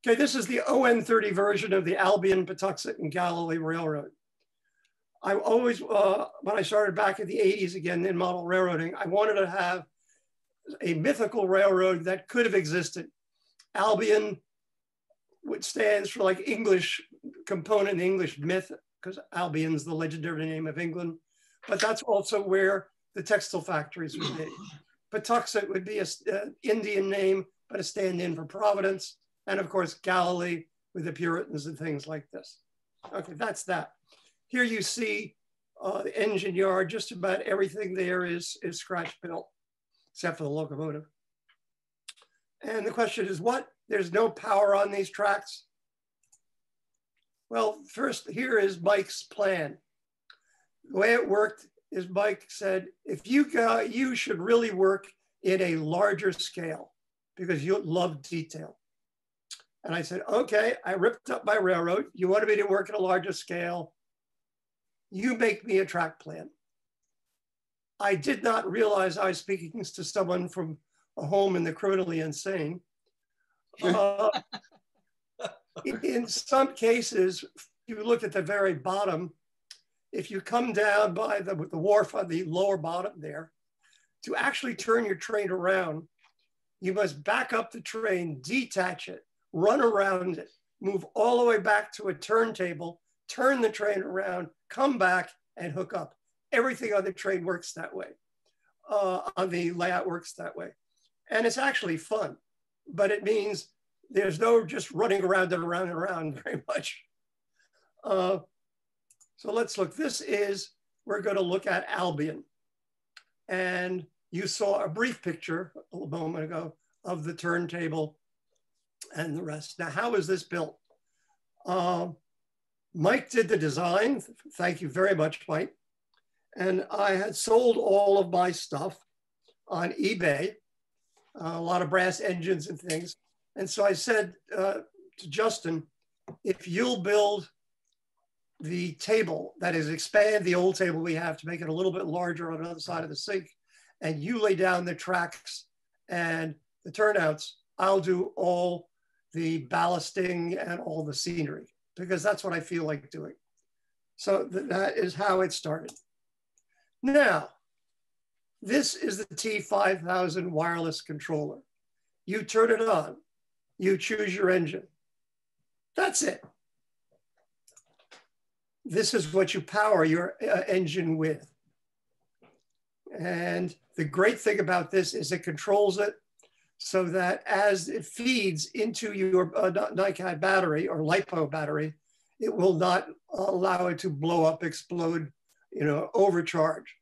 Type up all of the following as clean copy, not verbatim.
Okay, this is the On30 version of the Albion, Pawtuxet and Galilee Railroad. I always, when I started back in the 80s again in model railroading, I wanted to have a mythical railroad that could have existed. Albion, which stands for like English component, English myth, because Albion's the legendary name of England, but that's also where the textile factories were made. Pawtuxet would be an Indian name, but a stand-in for Providence. And of course, Galilee with the Puritans and things like this. Okay, that's that. Here you see the engine yard. Just about everything there is scratch built, except for the locomotive. And the question is what? There's no power on these tracks? Well, first, here is Mike's plan. The way it worked is Mike said, if you should really work in a larger scale because you love detail. And I said, okay, I ripped up my railroad. You wanted me to work at a larger scale. You make me a track plan. I did not realize I was speaking to someone from a home in the criminally insane. In some cases, you look at the very bottom, if you come down by the wharf on the lower bottom there, to actually turn your train around, you must back up the train, detach it, run around it, move all the way back to a turntable, turn the train around, come back and hook up. Everything on the train works that way. On the layout works that way. And it's actually fun, but it means there's no just running around and around and around very much. So let's look. We're going to look at Albion. And you saw a brief picture a moment ago of the turntable and the rest. Now, how is this built? Mike did the design. Thank you very much, Mike. And I had sold all of my stuff on eBay, a lot of brass engines and things. And so I said to Justin, if you'll build the table, that is expand the old table we have to make it a little bit larger on the other side of the sink, and you lay down the tracks and the turnouts, I'll do all the ballasting and all the scenery, because that's what I feel like doing. So that is how it started. Now, this is the T5000 wireless controller. You turn it on, you choose your engine. That's it. This is what you power your engine with. And the great thing about this is it controls it so that as it feeds into your NiCad battery or LiPo battery, it will not allow it to blow up, explode, overcharge.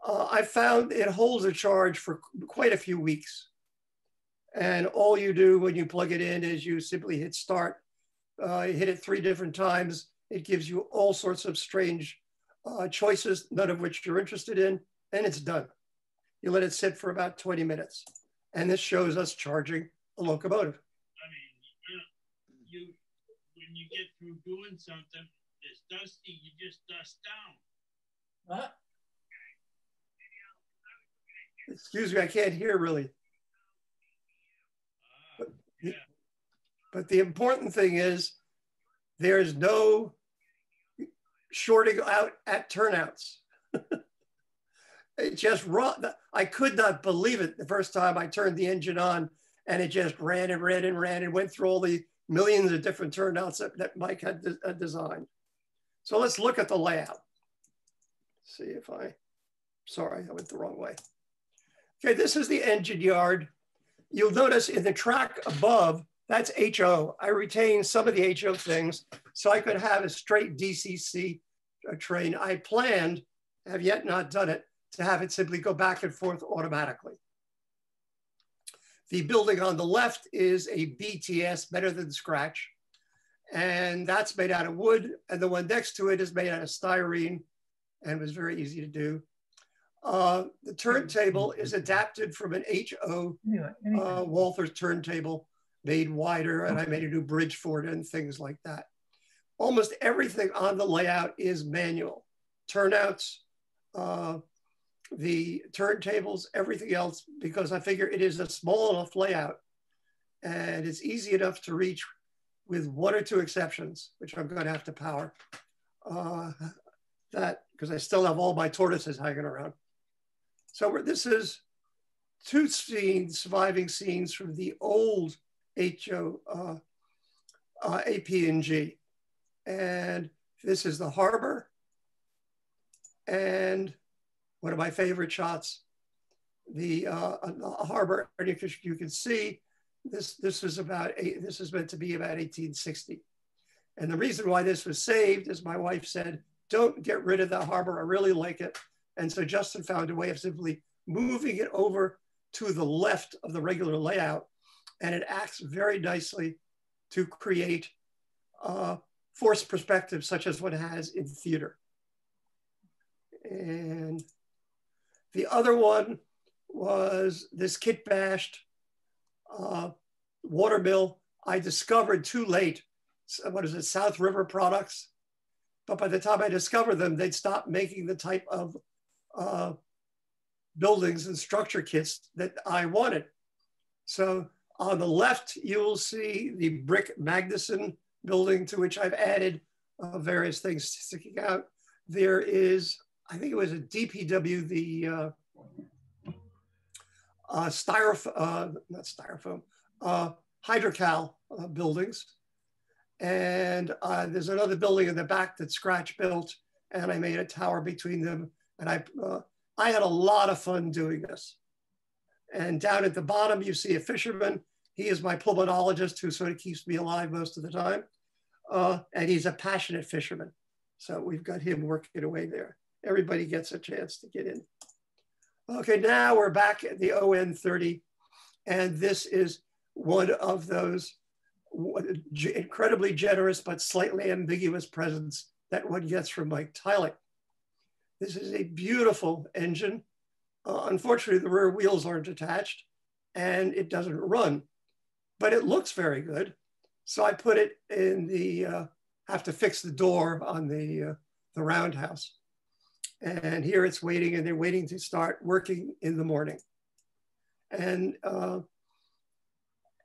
I found it holds a charge for quite a few weeks. And all you do when you plug it in is you simply hit start. You hit it 3 different times. It gives you all sorts of strange choices, none of which you're interested in, and it's done. You let it sit for about 20 minutes. And this shows us charging a locomotive. I mean, when you get through doing something that's dusty, you just dust down. What? Excuse me, I can't hear really. But the important thing is there's no shorting out at turnouts. It just run. I could not believe it the first time I turned the engine on, and it just ran and ran and ran and went through all the millions of different turnouts that Mike had designed. So let's look at the layout. See if sorry, I went the wrong way. Okay, this is the engine yard. You'll notice in the track above, that's HO. I retained some of the HO things so I could have a straight DCC train. I planned, have yet not done it, to have it simply go back and forth automatically. The building on the left is a BTS, better than scratch. And that's made out of wood. And the one next to it is made out of styrene and was very easy to do. The turntable is adapted from an HO Walther's turntable, made wider, and I made a new bridge for it and things like that. Almost everything on the layout is manual. Turnouts, the turntables, everything else, because I figure it is a small enough layout and it's easy enough to reach with one or two exceptions, which I'm going to have to power. That because I still have all my tortoises hanging around. So this is two scenes, surviving scenes from the old HO AP&G. And this is the harbor. And one of my favorite shots, the harbor. And you can see this is meant to be about 1860. And the reason why this was saved is my wife said, don't get rid of the harbor. I really like it. And so Justin found a way of simply moving it over to the left of the regular layout. And it acts very nicely to create forced perspective, such as one has in theater. And the other one was this kit bashed watermill I discovered too late. What is it, South River Products? But by the time I discovered them, they'd stopped making the type of buildings and structure kits that I wanted. So on the left, you'll see the brick Magnuson building, to which I've added various things sticking out. There is, I think it was a DPW, the Hydrocal buildings. And there's another building in the back that's scratch built, and I made a tower between them. And I had a lot of fun doing this. And down at the bottom, you see a fisherman. He is my pulmonologist who sort of keeps me alive most of the time. And he's a passionate fisherman. So we've got him working away there. Everybody gets a chance to get in. Okay, now we're back at the On30. And this is one of those incredibly generous but slightly ambiguous presents that one gets from Mike Tylick. This is a beautiful engine. Unfortunately, the rear wheels aren't attached and it doesn't run, but it looks very good. So I put it in the, have to fix the door on the roundhouse. And here it's waiting, and they're waiting to start working in the morning. And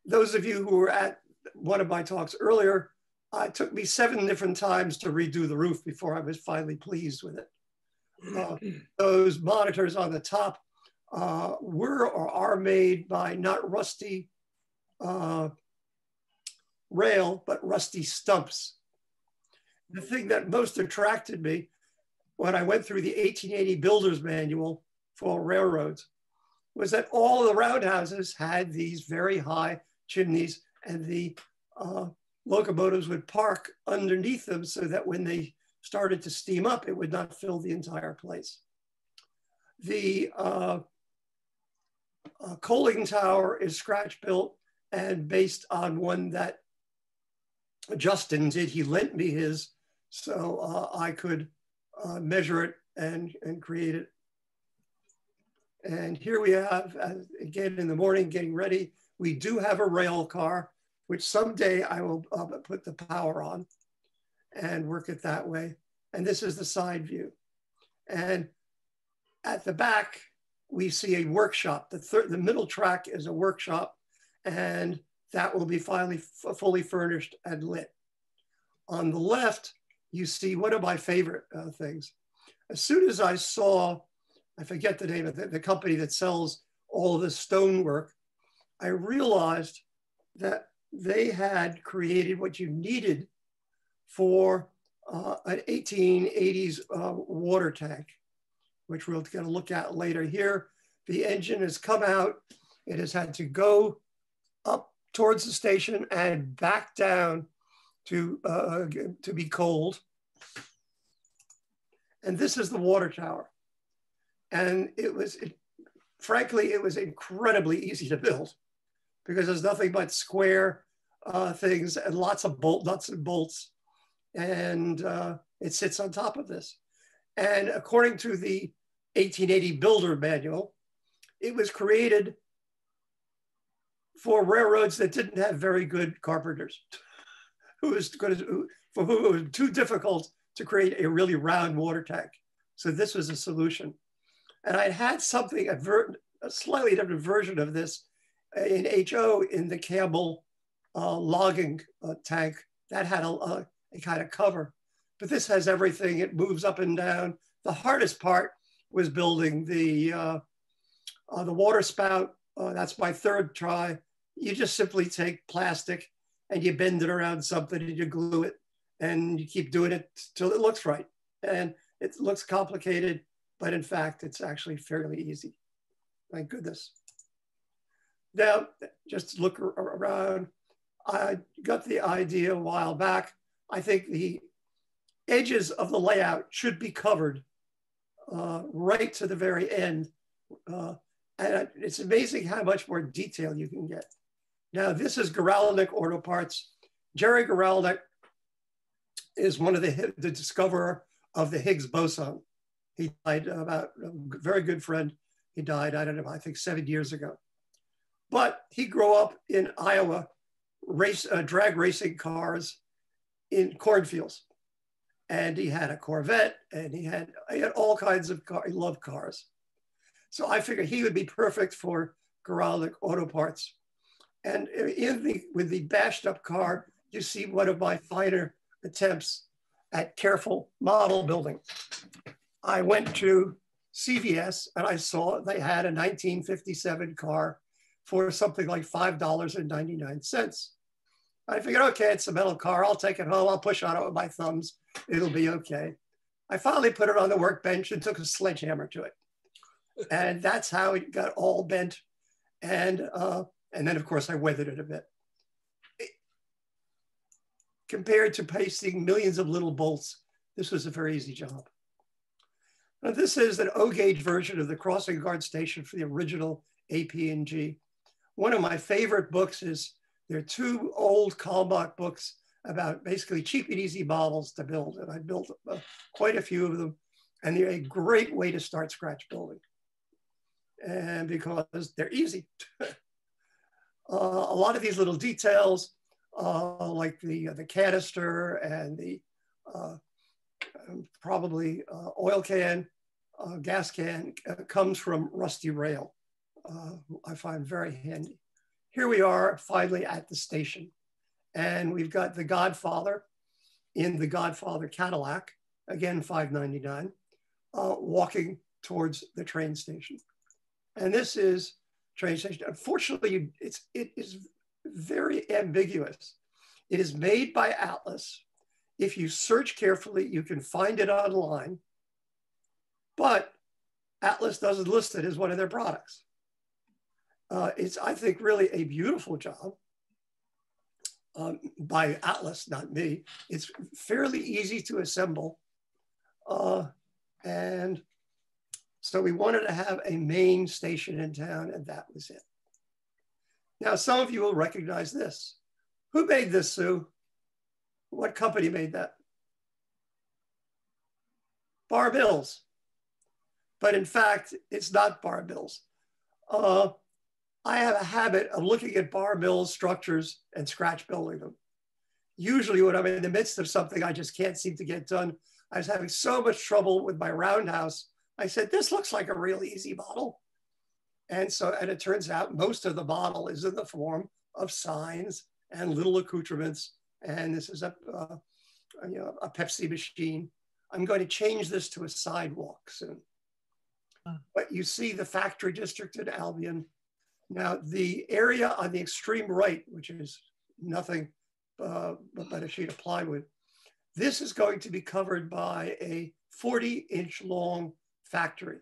those of you who were at one of my talks earlier, it took me 7 different times to redo the roof before I was finally pleased with it. Those monitors on the top were or are made by not rusty rail, but rusty stumps. The thing that most attracted me when I went through the 1880 Builder's Manual for railroads was that all of the roundhouses had these very high chimneys, and the locomotives would park underneath them so that when they started to steam up, it would not fill the entire place. The coaling tower is scratch built and based on one that Justin did. He lent me his so I could measure it and create it. And here we have, again in the morning, getting ready. We do have a rail car, which someday I will put the power on and work it that way. And this is the side view. And at the back, we see a workshop. The middle track is a workshop, and that will be finally fully furnished and lit. On the left, you see one of my favorite things. As soon as I saw, I forget the name of the company that sells all of this stonework, I realized that they had created what you needed for an 1880s water tank, which we're going to look at later. Here, the engine has come out. It has had to go up towards the station and back down to be cold. And this is the water tower. And frankly, it was incredibly easy to build because there's nothing but square things and lots of nuts and bolts. And it sits on top of this. And according to the 1880 Builder Manual, it was created for railroads that didn't have very good carpenters, for whom it was too difficult to create a really round water tank. So this was a solution. And I had something, a slightly different version of this in HO in the Campbell logging tank that had a kind of cover, but this has everything. It moves up and down. The hardest part was building the water spout. That's my third try. You just simply take plastic and you bend it around something and you glue it and you keep doing it till it looks right. And it looks complicated, but in fact, it's actually fairly easy. Thank goodness. Now, just look around. I got the idea a while back. I think the edges of the layout should be covered right to the very end. And it's amazing how much more detail you can get. Now, this is Guralnick Auto Parts. Jerry Guralnick is one of the discoverer of the Higgs boson. He died about a very good friend. He died, I don't know, I think 7 years ago. But he grew up in Iowa, drag racing cars in cornfields. And he had a Corvette and he had all kinds of cars. He loved cars. So I figured he would be perfect for Guralnick Auto Parts. And with the bashed up car, you see one of my finer attempts at careful model building. I went to CVS and I saw they had a 1957 car for something like $5.99. I figured, okay, it's a metal car. I'll take it home. I'll push on it with my thumbs. It'll be okay. I finally put it on the workbench and took a sledgehammer to it. And that's how it got all bent. And then, of course, I weathered it a bit. Compared to pasting millions of little bolts, this was a very easy job. Now, this is an O-gauge version of the crossing guard station for the original AP&G. One of my favorite books is, there are two old Kalmbach books about basically cheap and easy models to build. And I built quite a few of them. And they're a great way to start scratch building. And because they're easy. A lot of these little details, like the canister and the probably oil can, gas can, comes from Rusty Rail. I find very handy. Here we are finally at the station. And we've got the Godfather in the Godfather Cadillac, again, $5.99, walking towards the train station. And this is train station. Unfortunately, it is very ambiguous. It is made by Atlas. If you search carefully, you can find it online, but Atlas doesn't list it as one of their products. It's, I think, really a beautiful job by Atlas, not me. It's fairly easy to assemble. And so we wanted to have a main station in town, and that was it. Now, some of you will recognize this. Who made this, Sue? What company made that? Bar Mills. But in fact, it's not Bar Mills. I have a habit of looking at Bar Mills structures and scratch building them. Usually when I'm in the midst of something I just can't seem to get done, I was having so much trouble with my roundhouse. I said, this looks like a real easy model. And it turns out most of the model is in the form of signs and little accoutrements. And this is a Pepsi machine. I'm going to change this to a sidewalk soon. But you see the factory district in Albion. Now, the area on the extreme right, which is nothing but a sheet of plywood, this is going to be covered by a 40-inch long factory,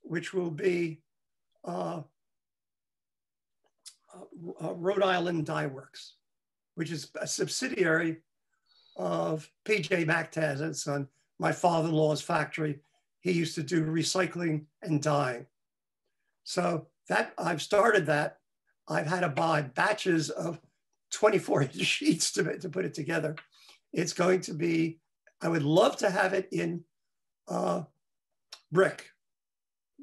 which will be Rhode Island Dye Works, which is a subsidiary of P.J. Mactaz and Son, my father-in-law's factory. He used to do recycling and dyeing. So I've started that. I've had to buy batches of 24-inch sheets to put it together. It's going to be, I would love to have it in brick,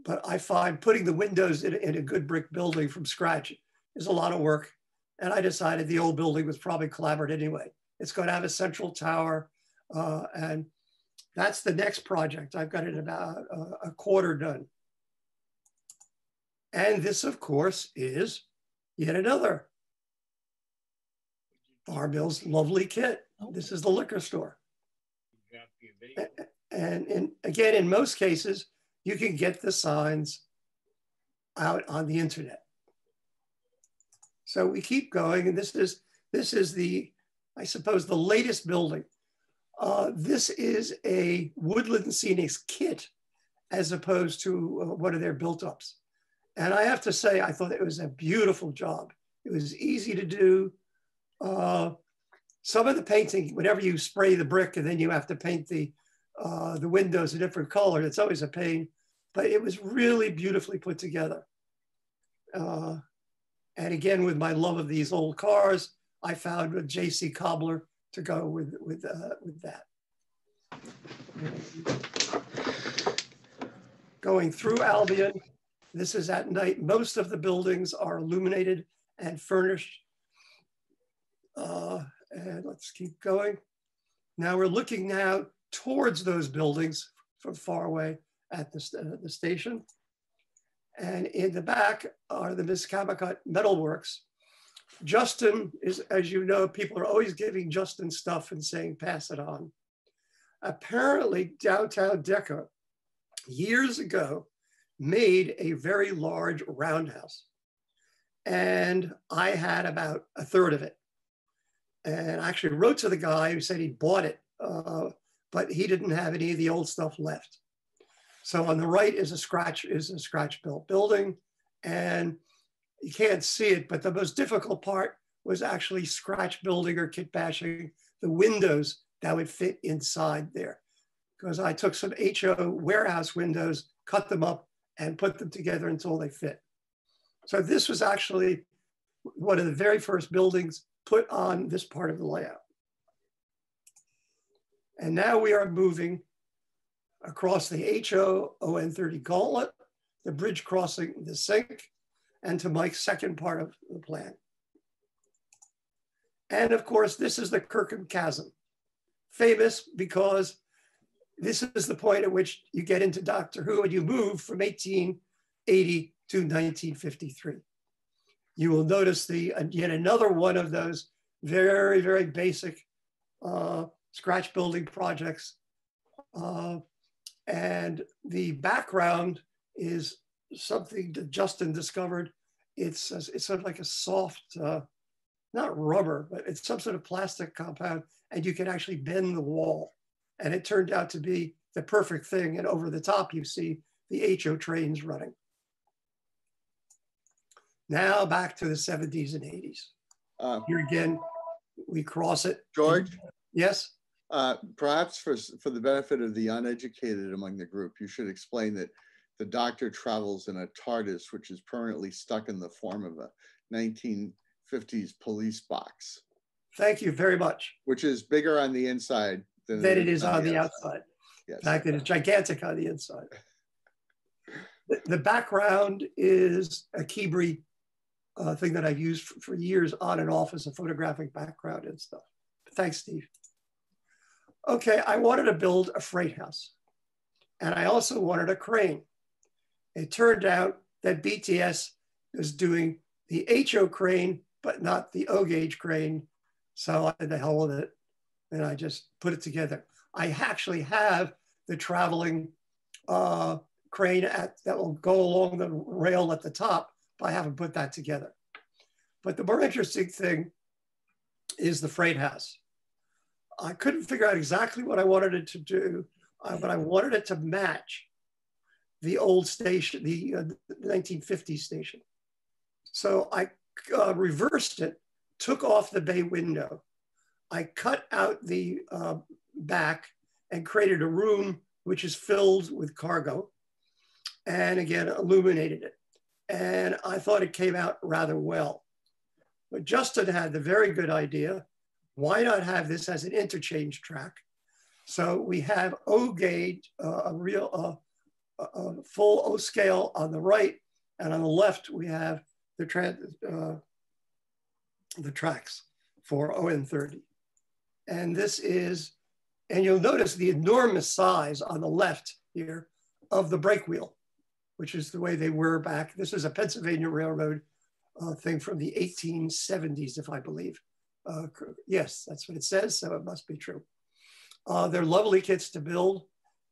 but I find putting the windows in a good brick building from scratch is a lot of work. And I decided the old building was probably clapboard anyway. It's going to have a central tower, and that's the next project. I've got it about a quarter done. And this, of course, is Yet another Bar Mills lovely kit. This is the liquor store. And again, in most cases, you can get the signs out on the internet. So we keep going, and this is the, I suppose, the latest building. This is a Woodland Scenics kit as opposed to one of their built-ups. And I have to say, I thought it was a beautiful job. It was easy to do. Some of the painting, whenever you spray the brick and then you have to paint the windows a different color, it's always a pain, but it was really beautifully put together. And again, with my love of these old cars, I found a J.C. Cobbler to go with that. Going through Albion, this is at night. Most of the buildings are illuminated and furnished. And let's keep going. Now we're looking now towards those buildings from far away at the station. And in the back are the Miscamacut Metalworks. Justin is, as you know, people are always giving Justin stuff and saying, pass it on. Apparently, Downtown Decca, years ago, made a very large roundhouse. And I had about a third of it. And I actually wrote to the guy who said he bought it, but he didn't have any of the old stuff left. So on the right is a scratch built building, and you can't see it, but the most difficult part was actually scratch building or kit bashing the windows that would fit inside there. Because I took some HO warehouse windows, cut them up, and put them together until they fit. So this was actually one of the very first buildings put on this part of the layout. And now we are moving across the HO On30 gauntlet, the bridge crossing the sink, and to Mike's second part of the plan. And of course, this is the Kirkham Chasm, famous because this is the point at which you get into Doctor Who and you move from 1880 to 1953. You will notice yet another one of those very, very basic scratch building projects. And the background is something that Justin discovered. It's sort of like a soft, not rubber, but it's some sort of plastic compound, and you can actually bend the wall. And it turned out to be the perfect thing. And over the top, you see the HO trains running. Now back to the 70s and 80s. Here again, we cross it. George? Yes? Perhaps for the benefit of the uneducated among the group, you should explain that the Doctor travels in a TARDIS, which is permanently stuck in the form of a 1950s police box. Thank you very much. Which is bigger on the inside than it is on the outside. Yes. In fact, it is gigantic on the inside. The background is a Keebri thing that I've used for years on and off as a photographic background and stuff. Thanks, Steve. Okay, I wanted to build a freight house, and I also wanted a crane. It turned out that BTS was doing the HO crane, but not the O gauge crane. So I did the hell with it, and I just put it together. I actually have the traveling crane that will go along the rail at the top, but I haven't put that together. But the more interesting thing is the freight house. I couldn't figure out exactly what I wanted it to do, but I wanted it to match the old station, the 1950s station. So I reversed it, took off the bay window. I cut out the back and created a room which is filled with cargo, and again, illuminated it. And I thought it came out rather well. But Justin had the very good idea, why not have this as an interchange track? So we have O gauge, a real full O scale on the right, and on the left we have the tracks for ON30. And this is, and you'll notice the enormous size on the left here of the brake wheel, which is the way they were back. This is a Pennsylvania Railroad thing from the 1870s, if I believe. Yes, that's what it says, so it must be true. They're lovely kits to build.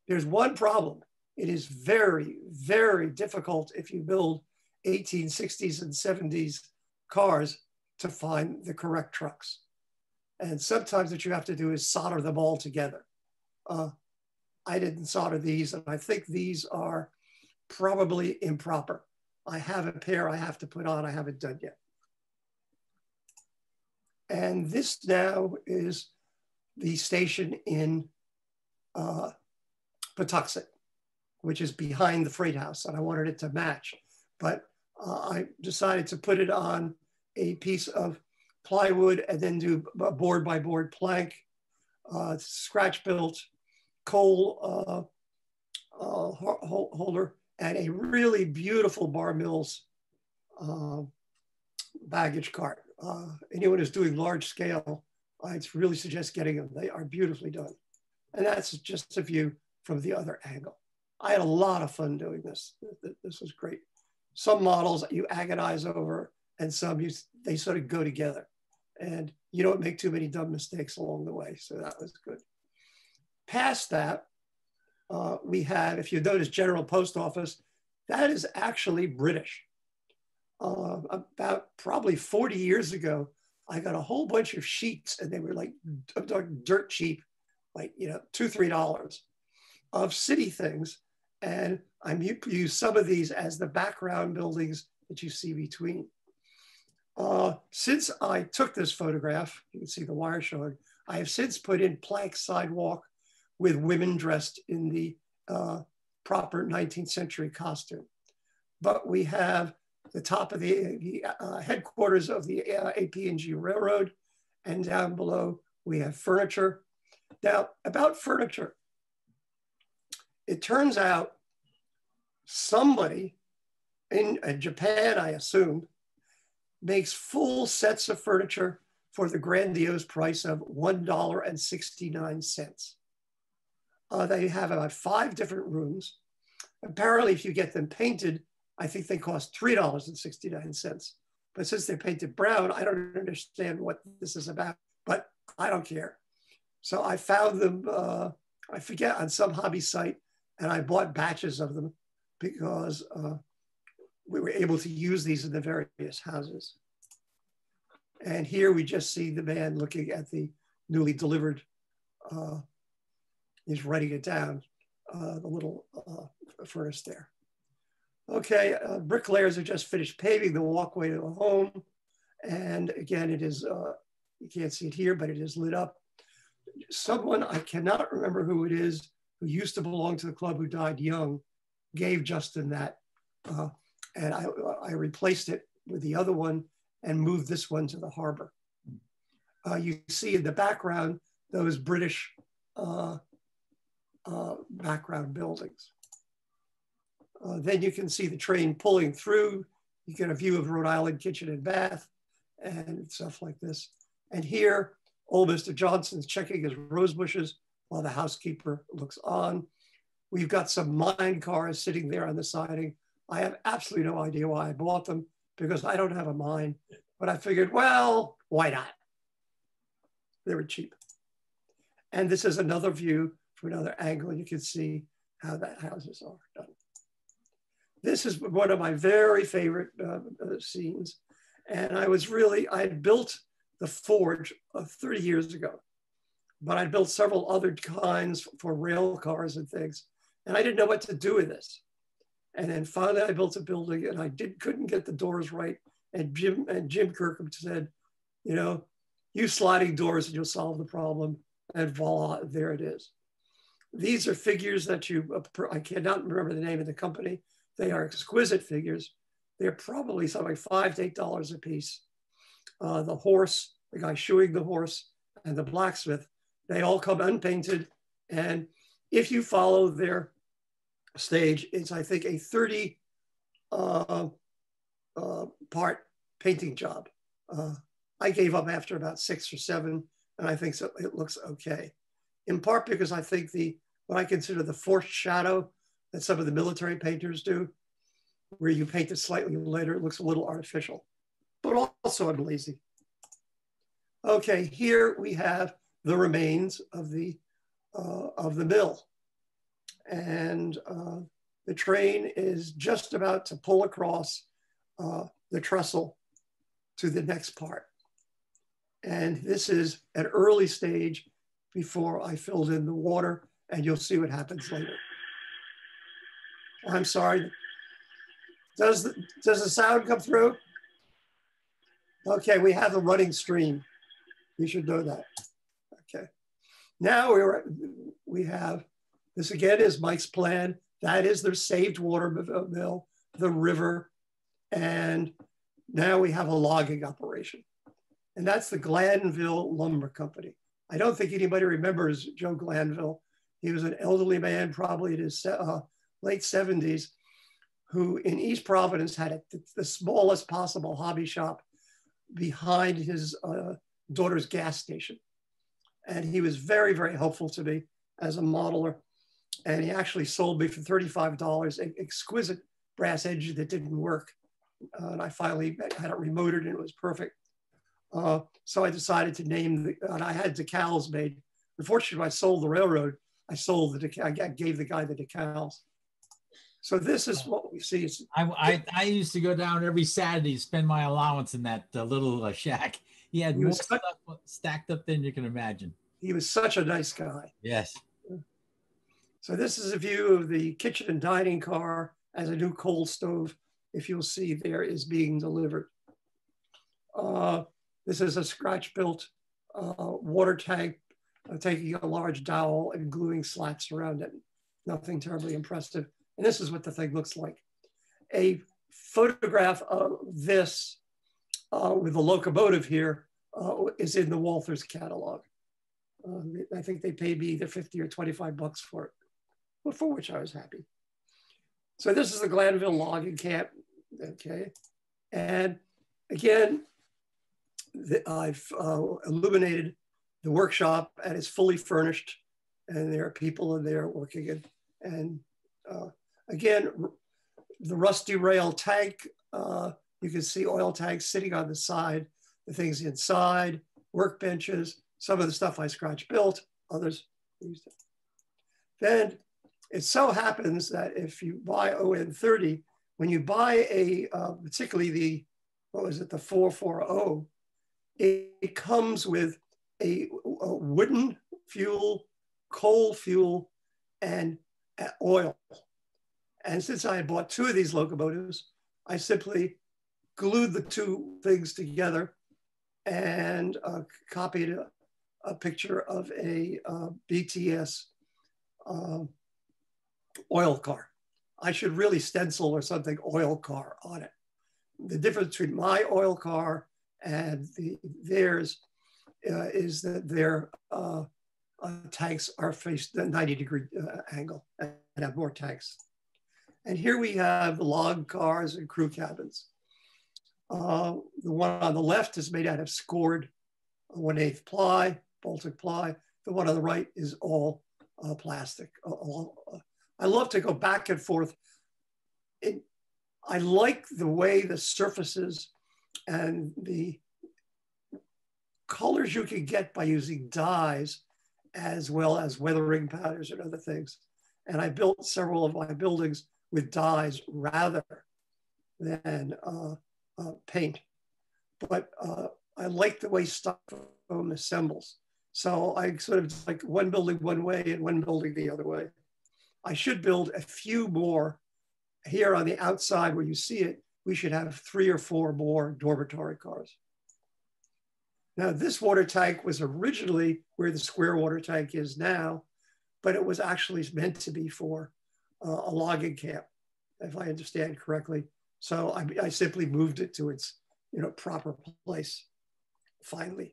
There's one problem. It is very, very difficult if you build 1860s and 70s cars to find the correct trucks. And sometimes what you have to do is solder them all together. I didn't solder these, and I think these are probably improper. I have a pair I have to put on, I haven't done yet. And this now is the station in Pawtuxet, which is behind the freight house, and I wanted it to match. But I decided to put it on a piece of plywood and then do a board by board plank, scratch built coal holder, and a really beautiful Bar Mills baggage cart. Anyone who's doing large scale, I'd really suggest getting them. They are beautifully done. And that's just a view from the other angle. I had a lot of fun doing this. This was great. Some models you agonize over, and some they sort of go together. And you don't make too many dumb mistakes along the way. So that was good. Past that, we have, if you notice, General Post Office, that is actually British. About probably 40 years ago, I got a whole bunch of sheets, and they were like dirt cheap, like, you know, $2, $3 of city things. And I use some of these as the background buildings that you see between. Since I took this photograph, you can see the wire showing, I have since put in plank sidewalk with women dressed in the proper 19th century costume. But we have the top of the headquarters of the APNG Railroad, and down below we have furniture. Now, about furniture, it turns out somebody in Japan, I assume, makes full sets of furniture for the grandiose price of $1.69. They have about 5 different rooms. Apparently, if you get them painted, I think they cost $3.69. But since they're painted brown, I don't understand what this is about, but I don't care. So I found them, I forget, on some hobby site, and I bought batches of them because we were able to use these in the various houses. And here we just see the man looking at the newly delivered, he's writing it down, the little furnace there. Okay, bricklayers have just finished paving the walkway to the home. And again, it is, you can't see it here, but it is lit up. Someone, I cannot remember who it is, who used to belong to the club, who died young, gave Justin that. And I replaced it with the other one and moved this one to the harbor. You see in the background, those British background buildings. Then you can see the train pulling through. You get a view of Rhode Island kitchen and bath and stuff like this. And here, old Mr. Johnson's checking his rose bushes while the housekeeper looks on. We've got some mine cars sitting there on the siding. I have absolutely no idea why I bought them, because I don't have a mine, but I figured, well, why not? They were cheap. And this is another view from another angle. You can see how the houses are done. This is one of my very favorite scenes. And I had built the forge 30 years ago, but I built several other kinds for rail cars and things. And I didn't know what to do with this. And then finally I built a building, and I couldn't get the doors right. And Jim Kirkham said, you know, use sliding doors and you'll solve the problem. And voila, there it is. These are figures that I cannot remember the name of the company. They are exquisite figures. They're probably something like $5 to $8 a piece. The horse, the guy shoeing the horse, and the blacksmith, they all come unpainted. And if you follow their stage, it's, I think, a 30 part painting job. I gave up after about 6 or 7, and I think so, it looks okay. In part because I think what I consider the forced shadow that some of the military painters do, where you paint it slightly later, it looks a little artificial. but also I'm lazy. Okay, here we have the remains of the mill. And the train is just about to pull across the trestle to the next part. And this is an early stage before I filled in the water, and you'll see what happens later. I'm sorry. Does the sound come through? Okay, we have the running stream. You should know that. Okay. Now we have, this again is Mike's plan. That is their saved water mill, the river, and now we have a logging operation. And that's the Glanville Lumber Company. I don't think anybody remembers Joe Glanville. He was an elderly man, probably in his late 70s, who in East Providence had the smallest possible hobby shop behind his daughter's gas station. And he was very, very helpful to me as a modeler. And he actually sold me for $35 an exquisite brass edge that didn't work. And I finally had it remoted and it was perfect. So I decided to name and I had decals made. Unfortunately, when I sold the railroad, I gave the guy the decals. So this is what we see. I used to go down every Saturday, spend my allowance in that little shack. He had more stuff stacked up than you can imagine. He was such a nice guy. Yes. So this is a view of the kitchen and dining car as a new coal stove. If you'll see there is being delivered. This is a scratch-built water tank, taking a large dowel and gluing slats around it. Nothing terribly impressive. And this is what the thing looks like. A photograph of this with the locomotive here is in the Walthers catalog. I think they paid me either 50 or 25 bucks for it, for which I was happy. So this is the Glanville logging camp, okay? And again, I've illuminated the workshop and it's fully furnished and there are people in there working it. And again, the rusty rail tank, you can see oil tanks sitting on the side, the things inside, workbenches, some of the stuff I scratch built, others used it. Then it so happens that if you buy On30, when you buy particularly the, what was it, the 440, it comes with a wooden fuel, coal fuel, and oil. And since I had bought 2 of these locomotives, I simply glued the 2 things together and copied a picture of a BTS oil car. I should really stencil or something oil car on it. The difference between my oil car and theirs is that their tanks are faced at a 90-degree angle and have more tanks. And here we have the log cars and crew cabins. The one on the left is made out of scored 1/8 ply, Baltic ply. The one on the right is all plastic. I love to go back and forth. I like the way the surfaces and the colors you can get by using dyes as well as weathering powders and other things. And I built several of my buildings with dyes rather than paint. But I like the way styrofoam assembles. So I sort of like one building one way and one building the other way. I should build a few more. Here on the outside where you see it, we should have 3 or 4 more dormitory cars. Now this water tank was originally where the square water tank is now, but it was actually meant to be for a logging camp, if I understand correctly. So I simply moved it to its proper place, finally.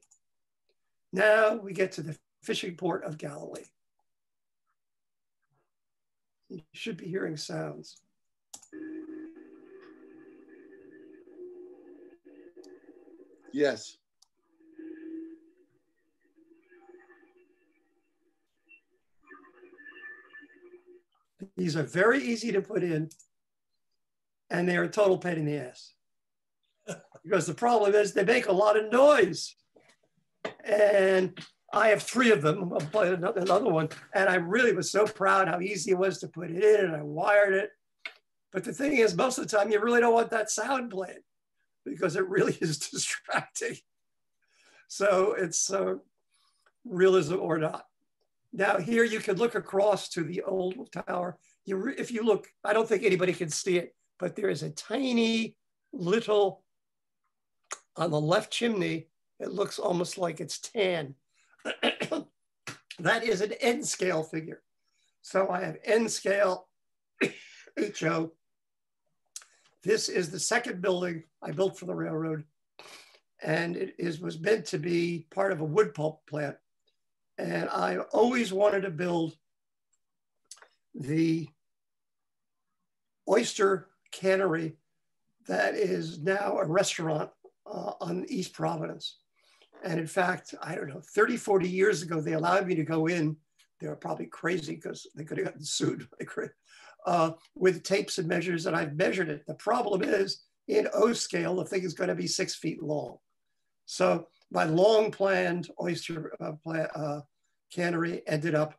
Now we get to the fishing port of Galilee. You should be hearing sounds. Yes. These are very easy to put in, and they are a total pain in the ass. because the problem is they make a lot of noise. And I have 3 of them. I'll play another one. And I really was so proud how easy it was to put it in, and I wired it. But the thing is, most of the time, you really don't want that sound playing because it really is distracting. So it's realism or not. Now here you can look across to the old tower. If you look, I don't think anybody can see it, but there is a tiny little, on the left chimney, it looks almost like it's tan. That is an N scale figure. So I have N scale HO. This is the second building I built for the railroad. And it was meant to be part of a wood pulp plant. And I always wanted to build the oyster cannery that is now a restaurant on East Providence. And in fact, I don't know, 30, 40 years ago, they allowed me to go in. They were probably crazy because they could have gotten sued with tapes and measures, and I've measured it. The problem is in O scale, the thing is going to be 6 feet long. So my long planned oyster cannery ended up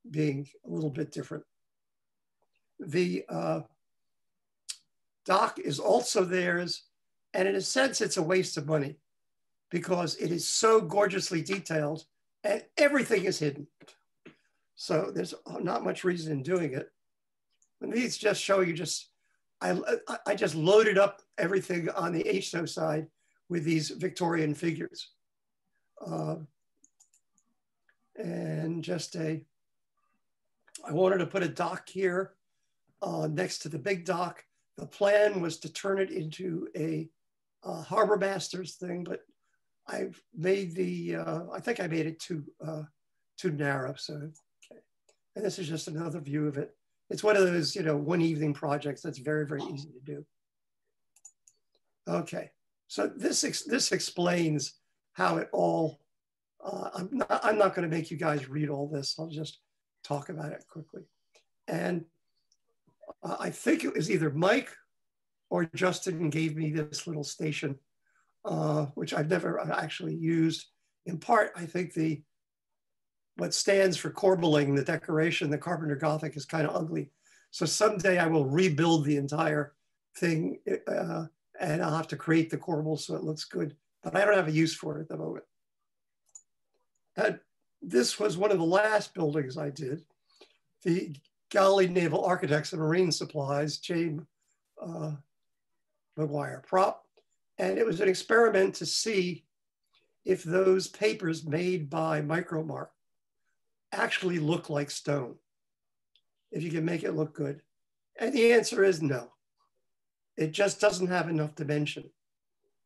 being a little bit different. The dock is also theirs. And in a sense, it's a waste of money because it is so gorgeously detailed and everything is hidden. So there's not much reason in doing it. And these just show you I just loaded up everything on the HO side with these Victorian figures. And I wanted to put a dock here next to the big dock. The plan was to turn it into a harbor master's thing, but I've made I think I made it too narrow. So, okay. And this is just another view of it. It's one of those, one evening projects that's very, very easy to do. Okay, so this explains how it all, I'm not gonna make you guys read all this. I'll just talk about it quickly. And I think it was either Mike or Justin gave me this little station, which I've never actually used. In part, I think what stands for corbelling, the decoration, the Carpenter Gothic, is kind of ugly. So someday I will rebuild the entire thing and I'll have to create the corbel so it looks good, but I don't have a use for it at the moment. This was one of the last buildings I did. The Galilee Naval Architects and Marine Supplies, James McGuire prop. And it was an experiment to see if those papers made by Micromark actually look like stone, if you can make it look good. And the answer is no. It just doesn't have enough dimension.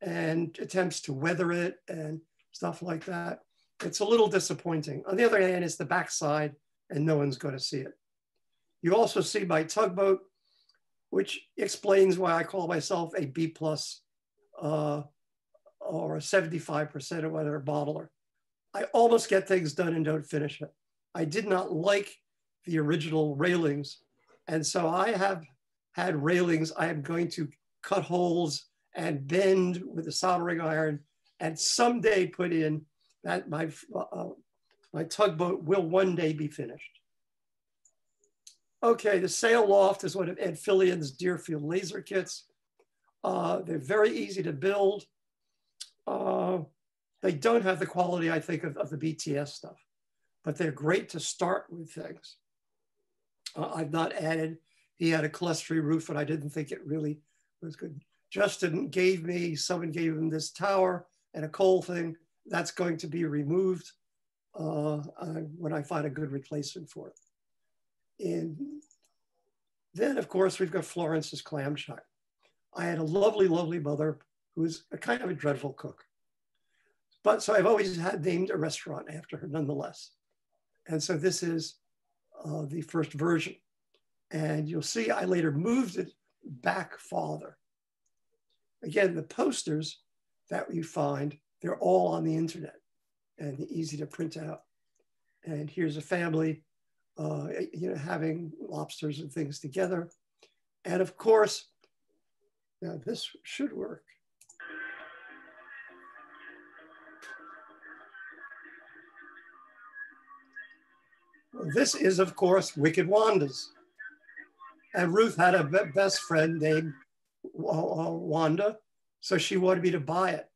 And attempts to weather it and stuff like that, it's a little disappointing. On the other hand, it's the backside and no one's going to see it. You also see my tugboat, which explains why I call myself a B+ or a 75% or whatever bottler. I almost get things done and don't finish it. I did not like the original railings. And so I have had railings I am going to cut holes and bend with a soldering iron and someday put in that my tugboat will one day be finished. Okay, the sail loft is one of Ed Fillion's Deerfield laser kits. They're very easy to build. They don't have the quality, I think, of the BTS stuff, but they're great to start with things. I've not added, he had a clustery roof and I didn't think it really was good. Justin someone gave him this tower and a coal thing. That's going to be removed when I find a good replacement for it. And then, of course, we've got Florence's clam shack. I had a lovely, lovely mother who was a kind of a dreadful cook. But so I've always named a restaurant after her nonetheless. And so this is the first version. And you'll see I later moved it back farther. Again, the posters that we find, they're all on the internet and easy to print out. And here's a family having lobsters and things together. And of course, now this should work. This is, of course, Wicked Wanda's. And Ruth had a best friend named Wanda, so she wanted me to buy it.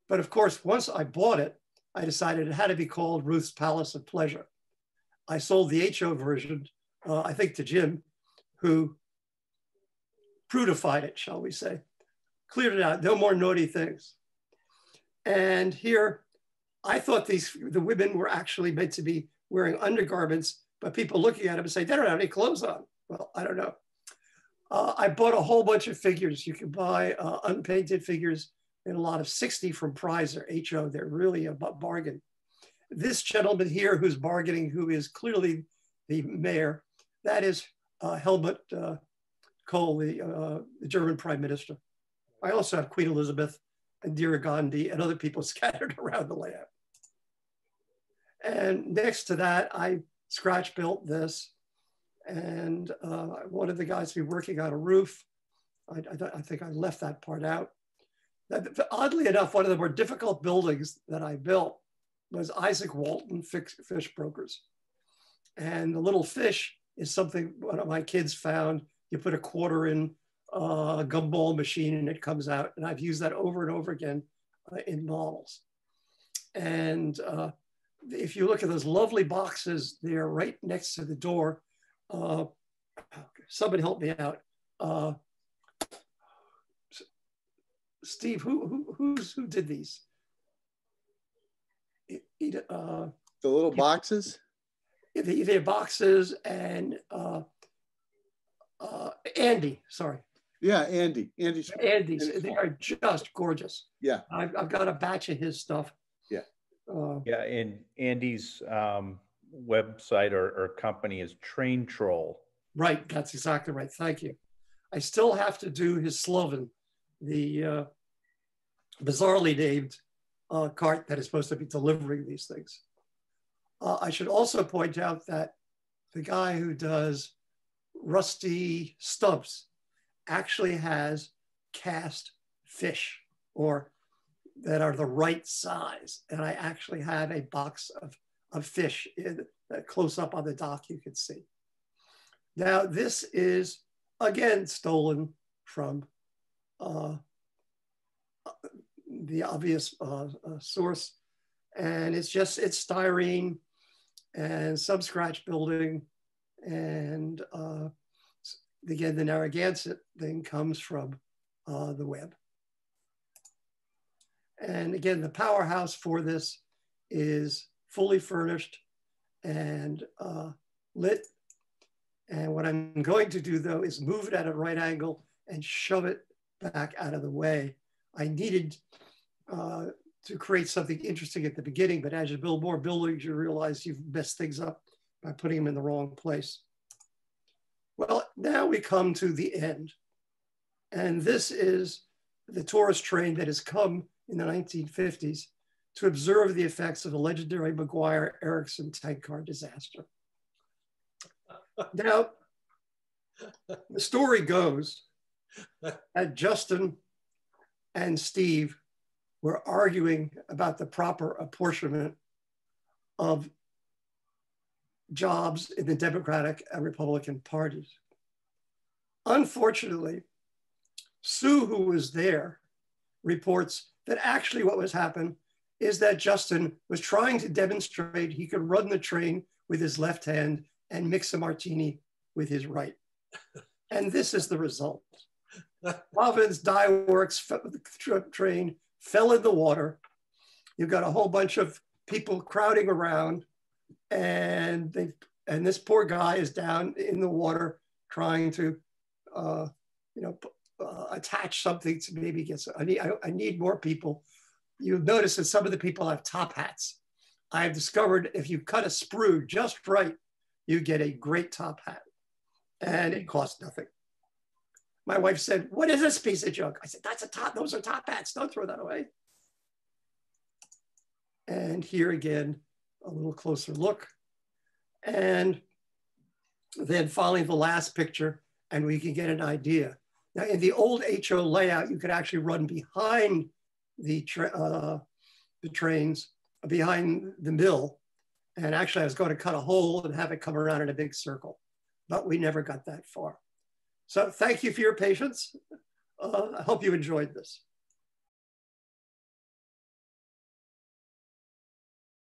But of course, once I bought it, I decided it had to be called Ruth's Palace of Pleasure. I sold the HO version, I think, to Jim, who prudified it, shall we say, cleared it out, no more naughty things. And here, I thought the women were actually meant to be wearing undergarments, but people looking at them and say, they don't have any clothes on. Well, I don't know. I bought a whole bunch of figures. You can buy unpainted figures in a lot of 60 from Prizer, HO. They're really a bargain. This gentleman here who's bargaining, who is clearly the mayor, that is Helmut Kohl, the German prime minister. I also have Queen Elizabeth and Indira Gandhi and other people scattered around the layout. And next to that, I scratch built this. And I wanted the guys to be working on a roof. I think I left that part out. Oddly enough, one of the more difficult buildings that I built was Isaac Walton Fish Brokers. And the little fish is something one of my kids found. You put a quarter in a gumball machine and it comes out. And I've used that over and over again in models. And if you look at those lovely boxes, they're right next to the door. Somebody help me out. Steve, who did these? The little boxes? The boxes and Andy, sorry. Yeah, Andy. Andy's, they are just gorgeous. Yeah. I've got a batch of his stuff. Yeah. Yeah, and Andy's website or company is Train Troll. Right, that's exactly right. Thank you. I still have to do his slogan, the bizarrely named cart that is supposed to be delivering these things. I should also point out that the guy who does Rusty Stumps actually has cast fish, or that are the right size. And I actually have a box of fish in close up on the dock, you can see. Now, this is, again, stolen from the obvious source. And it's styrene and some scratch building. And again, the Narragansett thing comes from the web. And again, the powerhouse for this is fully furnished and lit. And what I'm going to do, though, is move it at a right angle and shove it back out of the way. I needed to create something interesting at the beginning, but as you build more buildings, you realize you've messed things up by putting them in the wrong place. Well, now we come to the end. And this is the tourist train that has come in the 1950s to observe the effects of the legendary McGuire-Erickson tank car disaster. Now, the story goes that Justin and Steve were arguing about the proper apportionment of jobs in the Democratic and Republican parties. Unfortunately, Sue, who was there, reports that actually what was happening is that Justin was trying to demonstrate he could run the train with his left hand and mix a martini with his right. And this is the result. Providence Dye Works train fell in the water. You've got a whole bunch of people crowding around, and this poor guy is down in the water trying to, attach something to maybe get some. I need more people. You've noticed that some of the people have top hats. I've discovered if you cut a sprue just right, you get a great top hat, and it costs nothing. My wife said, "What is this piece of junk?" I said, those are top hats. Don't throw that away. And here again, a little closer look. And then finally the last picture, and we can get an idea. Now in the old HO layout, you could actually run behind the trains, behind the mill, And actually I was going to cut a hole and have it come around in a big circle, but we never got that far. So thank you for your patience. I hope you enjoyed this.